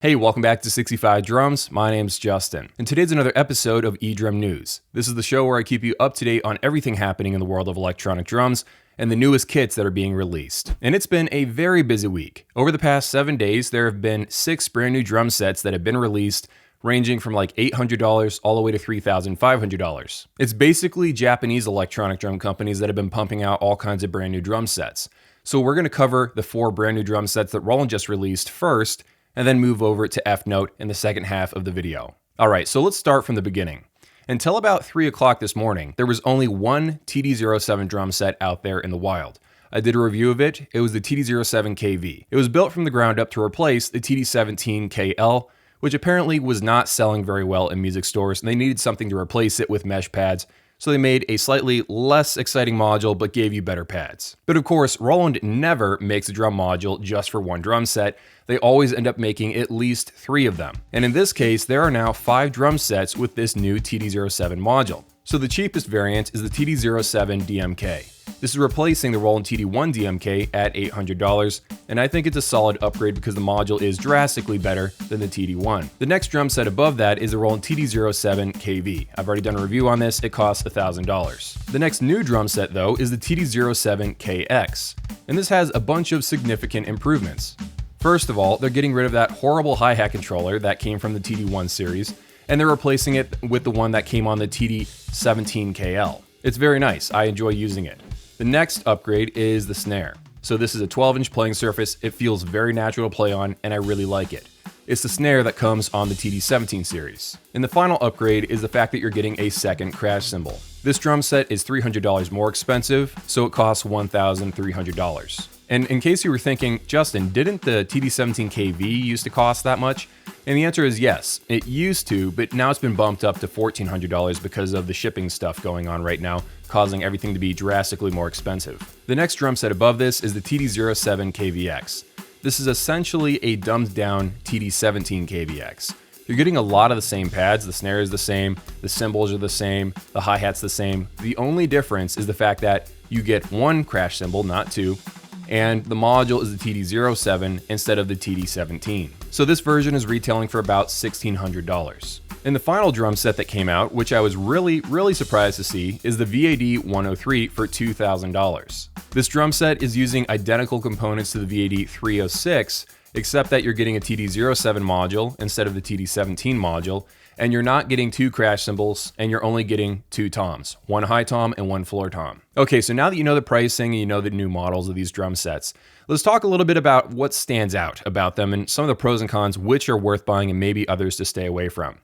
Hey, welcome back to 65 Drums. My name's Justin, and today's another episode of Edrum News. This is the show where I keep you up to date on everything happening in the world of electronic drums and the newest kits that are being released. And it's been a very busy week. Over the past 7 days, there have been 6 brand new drum sets that have been released, ranging from like $800 all the way to $3,500. It's basically Japanese electronic drum companies that have been pumping out all kinds of brand new drum sets. So we're going to cover the 4 brand new drum sets that Roland just released first, and then move over to EFNote in the second half of the video. Alright, so let's start from the beginning. Until about 3 o'clock this morning, there was only one TD-07 drum set out there in the wild. I did a review of it. It was the TD-07KV. It was built from the ground up to replace the TD-17KL, which apparently was not selling very well in music stores, and they needed something to replace it with mesh pads, so they made a slightly less exciting module but gave you better pads. But of course, Roland never makes a drum module just for one drum set. They always end up making at least 3 of them. And in this case, there are now 5 drum sets with this new TD-07 module. So the cheapest variant is the TD-07 DMK. This is replacing the Roland TD-1 DMK at $800, and I think it's a solid upgrade because the module is drastically better than the TD-1. The next drum set above that is the Roland TD-07 KV. I've already done a review on this. It costs $1,000. The next new drum set though is the TD-07 KX, and this has a bunch of significant improvements. First of all, they're getting rid of that horrible hi-hat controller that came from the TD-1 series, and they're replacing it with the one that came on the TD-17KL. It's very nice. I enjoy using it. The next upgrade is the snare. So this is a 12-inch playing surface. It feels very natural to play on, and I really like it. It's the snare that comes on the TD-17 series. And the final upgrade is the fact that you're getting a second crash cymbal. This drum set is $300 more expensive, so it costs $1,300. And in case you were thinking, Justin, didn't the TD-17KV used to cost that much? And the answer is yes, it used to, but now it's been bumped up to $1,400 because of the shipping stuff going on right now, causing everything to be drastically more expensive. The next drum set above this is the TD-07 KVX. This is essentially a dumbed down TD-17 KVX. You're getting a lot of the same pads, the snare is the same, the cymbals are the same, the hi-hat's the same. The only difference is the fact that you get 1 crash cymbal, not 2, and the module is the TD-07 instead of the TD-17. So this version is retailing for about $1,600. And the final drum set that came out, which I was really surprised to see, is the VAD-103 for $2,000. This drum set is using identical components to the VAD-306, except that you're getting a TD-07 module instead of the TD-17 module, and you're not getting 2 crash cymbals, and you're only getting 2 toms, 1 high tom and 1 floor tom. Okay, so now that you know the pricing and you know the new models of these drum sets, let's talk a little bit about what stands out about them and some of the pros and cons, which are worth buying and maybe others to stay away from.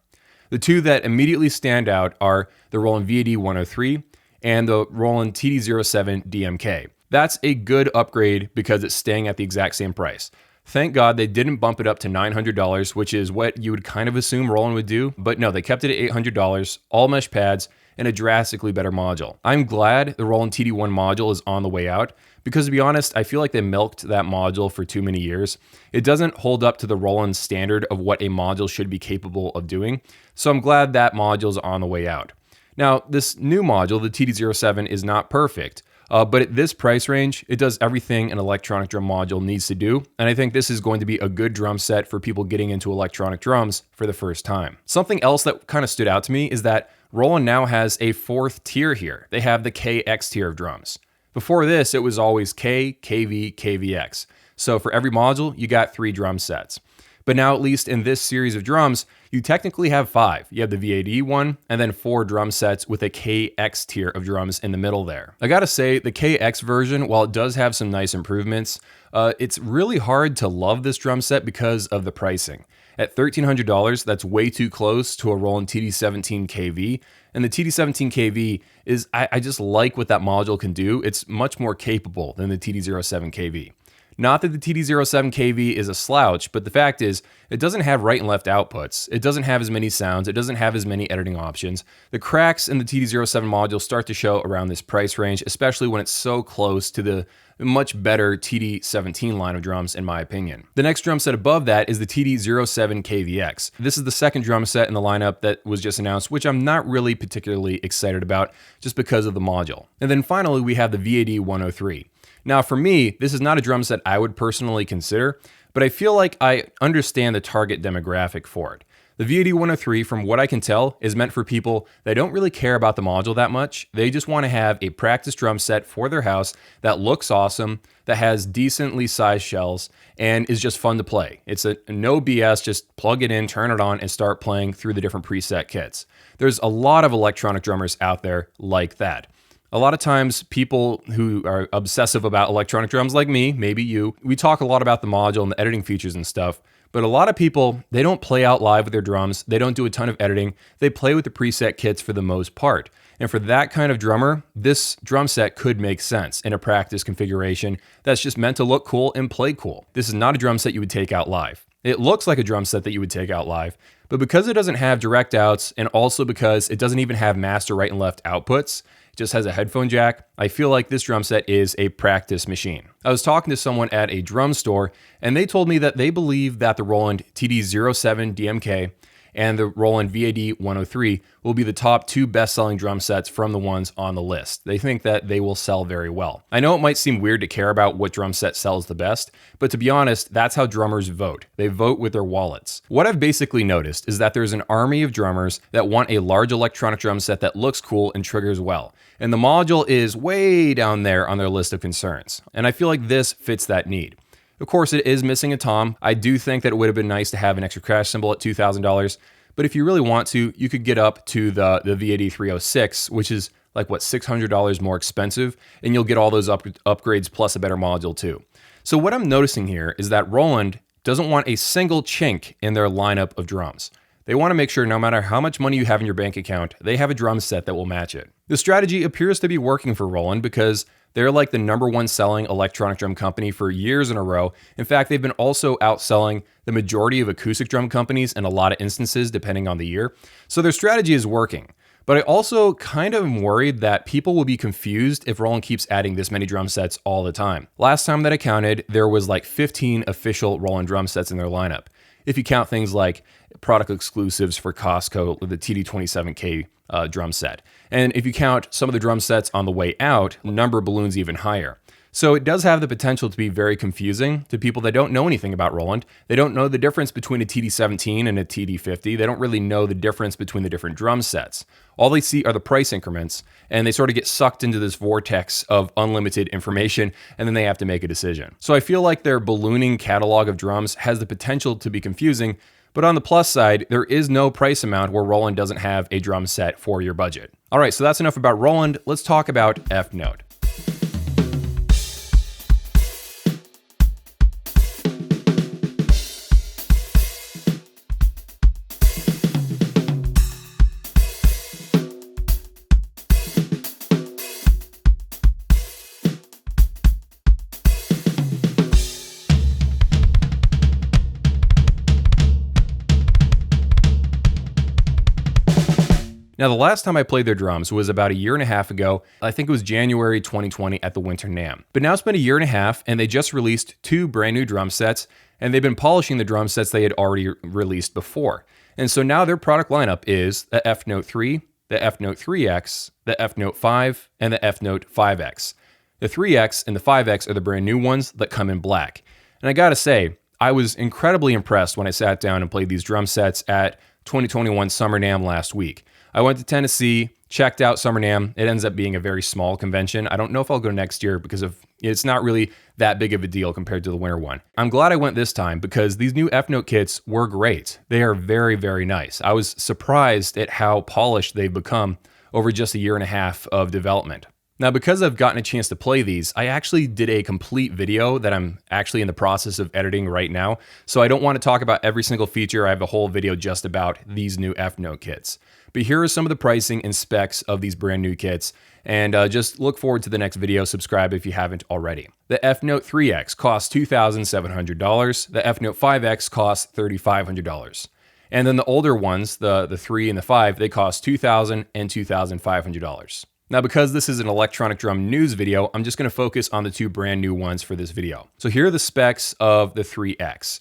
The 2 that immediately stand out are the Roland VAD-103 and the Roland TD-07 DMK. That's a good upgrade because it's staying at the exact same price. Thank God they didn't bump it up to $900, which is what you would kind of assume Roland would do, but no, they kept it at $800, all mesh pads, and a drastically better module. I'm glad the Roland TD-1 module is on the way out, because to be honest, I feel like they milked that module for too many years. It doesn't hold up to the Roland standard of what a module should be capable of doing, so I'm glad that module is on the way out. Now, this new module, the TD-07, is not perfect, but at this price range, it does everything an electronic drum module needs to do, and I think this is going to be a good drum set for people getting into electronic drums for the first time. Something else that kind of stood out to me is that Roland now has a 4th tier here. They have the KX tier of drums. Before this, it was always K, KV, KVX. So for every module, you got 3 drum sets. But now, at least in this series of drums, you technically have 5. You have the VAD one, and then 4 drum sets with a KX tier of drums in the middle there. I gotta say, the KX version, while it does have some nice improvements, it's really hard to love this drum set because of the pricing. At $1,300, that's way too close to a Roland TD-17 KV, and the TD-17 KV is, I just like what that module can do. It's much more capable than the TD-07 KV. Not that the TD-07 KV is a slouch, but the fact is, it doesn't have right and left outputs. It doesn't have as many sounds. It doesn't have as many editing options. The cracks in the TD-07 module start to show around this price range, especially when it's so close to the much better TD-17 line of drums, in my opinion. The next drum set above that is the TD-07 KVX. This is the second drum set in the lineup that was just announced, which I'm not really particularly excited about just because of the module. And then finally, we have the VAD-103. Now for me, this is not a drum set I would personally consider, but I feel like I understand the target demographic for it. The VAD103, from what I can tell, is meant for people that don't really care about the module that much. They just want to have a practice drum set for their house that looks awesome, that has decently sized shells, and is just fun to play. It's a no BS, just plug it in, turn it on, and start playing through the different preset kits. There's a lot of electronic drummers out there like that. A lot of times people who are obsessive about electronic drums like me, maybe you, we talk a lot about the module and the editing features and stuff, but a lot of people, they don't play out live with their drums, they don't do a ton of editing, they play with the preset kits for the most part. And for that kind of drummer, this drum set could make sense in a practice configuration that's just meant to look cool and play cool. This is not a drum set you would take out live. It looks like a drum set that you would take out live, but because it doesn't have direct outs and also because it doesn't even have master right and left outputs, just has a headphone jack, I feel like this drum set is a practice machine. I was talking to someone at a drum store and they told me that they believe that the Roland TD07 DMK and the Roland VAD103 will be the top 2 best-selling drum sets from the ones on the list. They think that they will sell very well. I know it might seem weird to care about what drum set sells the best, but to be honest, that's how drummers vote. They vote with their wallets. What I've basically noticed is that there's an army of drummers that want a large electronic drum set that looks cool and triggers well. And the module is way down there on their list of concerns. And I feel like this fits that need. Of course, it is missing a tom. I do think that it would have been nice to have an extra crash cymbal at $2,000. But if you really want to, you could get up to the VAD306, which is like, what, $600 more expensive, and you'll get all those upgrades plus a better module too. So what I'm noticing here is that Roland doesn't want a single chink in their lineup of drums. They want to make sure no matter how much money you have in your bank account, they have a drum set that will match it. The strategy appears to be working for Roland because they're like the #1 selling electronic drum company for years in a row. In fact, they've been also outselling the majority of acoustic drum companies in a lot of instances, depending on the year. So their strategy is working. But I also kind of am worried that people will be confused if Roland keeps adding this many drum sets all the time. Last time that I counted, there was like 15 official Roland drum sets in their lineup. If you count things like product exclusives for Costco, the TD27K drum set. And if you count some of the drum sets on the way out, the number balloons even higher. So it does have the potential to be very confusing to people that don't know anything about Roland. They don't know the difference between a TD17 and a TD50. They don't really know the difference between the different drum sets. All they see are the price increments, and they sort of get sucked into this vortex of unlimited information, and then they have to make a decision. So I feel like their ballooning catalog of drums has the potential to be confusing, but on the plus side, there is no price amount where Roland doesn't have a drum set for your budget. All right, so that's enough about Roland. Let's talk about EFNote. Now, the last time I played their drums was about 1.5 years ago. I think it was January 2020 at the Winter NAMM. But now it's been 1.5 years, and they just released 2 brand new drum sets, and they've been polishing the drum sets they had already released before. And so now their product lineup is the EFNote 3, the EFNote 3X, the EFNote 5, and the EFNote 5X. The 3X and the 5X are the brand new ones that come in black. And I gotta say, I was incredibly impressed when I sat down and played these drum sets at 2021 Summer NAMM last week. I went to Tennessee, checked out Summer NAMM. It ends up being a very small convention. I don't know if I'll go next year because it's not really that big of a deal compared to the winter one. I'm glad I went this time because these new EFNote kits were great. They are very, very nice. I was surprised at how polished they've become over just 1.5 years of development. Now, because I've gotten a chance to play these, I actually did a complete video that I'm actually in the process of editing right now. So I don't want to talk about every single feature. I have a whole video just about these new EFNote kits. But here are some of the pricing and specs of these brand new kits. And just look forward to the next video. Subscribe if you haven't already. The EFNote 3X costs $2,700. The EFNote 5X costs $3,500. And then the older ones, the 3 and the 5, they cost $2,000 and $2,500. Now, because this is an electronic drum news video, I'm just going to focus on the 2 brand new ones for this video. So here are the specs of the 3X.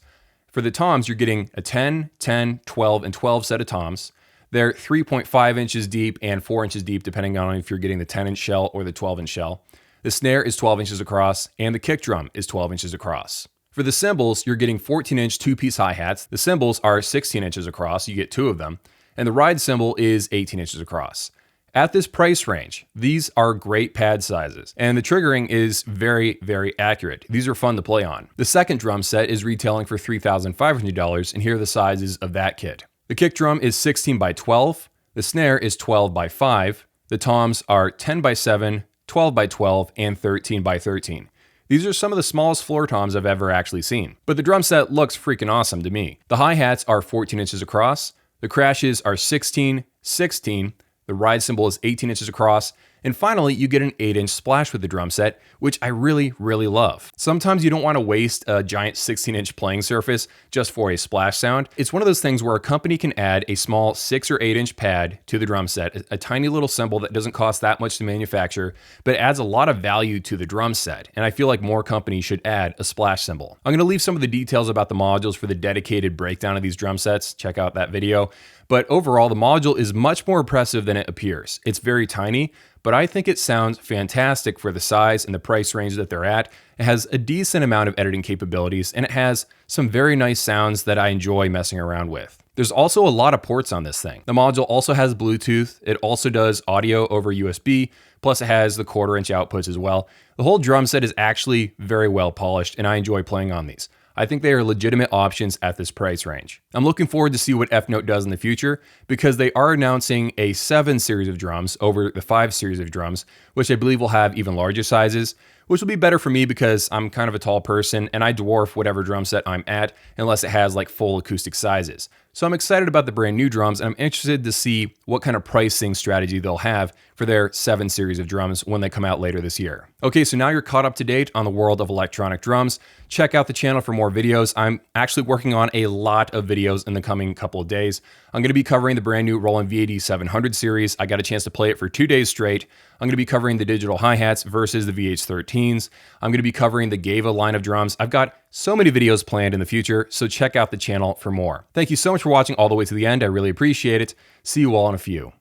For the toms, you're getting a 10, 10, 12, and 12 set of toms. They're 3.5 inches deep and 4 inches deep, depending on if you're getting the 10-inch shell or the 12-inch shell. The snare is 12 inches across, and the kick drum is 12 inches across. For the cymbals, you're getting 14-inch two-piece hi-hats. The cymbals are 16 inches across, you get 2 of them, and the ride cymbal is 18 inches across. At this price range, these are great pad sizes, and the triggering is very, very accurate. These are fun to play on. The second drum set is retailing for $3,500, and here are the sizes of that kit. The kick drum is 16 by 12, the snare is 12 by 5, the toms are 10 by 7, 12 by 12, and 13 by 13. These are some of the smallest floor toms I've ever actually seen, but the drum set looks freaking awesome to me. The hi-hats are 14 inches across, the crashes are 16, 16, the ride cymbal is 18 inches across, and finally, you get an 8-inch splash with the drum set, which I really, really love. Sometimes you don't want to waste a giant 16-inch playing surface just for a splash sound. It's one of those things where a company can add a small 6 or 8-inch pad to the drum set, a tiny little cymbal that doesn't cost that much to manufacture, but adds a lot of value to the drum set, and I feel like more companies should add a splash cymbal. I'm going to leave some of the details about the modules for the dedicated breakdown of these drum sets. Check out that video. But overall, the module is much more impressive than it appears. It's very tiny, but I think it sounds fantastic for the size and the price range that they're at. It has a decent amount of editing capabilities, and it has some very nice sounds that I enjoy messing around with. There's also a lot of ports on this thing. The module also has Bluetooth. It also does audio over USB, plus it has the 1/4-inch outputs as well. The whole drum set is actually very well polished, and I enjoy playing on these. I think they are legitimate options at this price range. I'm looking forward to see what EFNote does in the future because they are announcing a 7 series of drums over the 5 series of drums, which I believe will have even larger sizes, which will be better for me because I'm kind of a tall person and I dwarf whatever drum set I'm at unless it has like full acoustic sizes. So I'm excited about the brand new drums, and I'm interested to see what kind of pricing strategy they'll have for their 7 series of drums when they come out later this year. Okay, so now you're caught up to date on the world of electronic drums. Check out the channel for more videos. I'm actually working on a lot of videos in the coming couple of days. I'm going to be covering the brand new Roland VAD 700 series. I got a chance to play it for 2 days straight. I'm going to be covering the digital hi-hats versus the VH13s. I'm going to be covering the Gava line of drums. I've got so many videos planned in the future, so check out the channel for more. Thank you so much for watching all the way to the end. I really appreciate it. See you all in a few.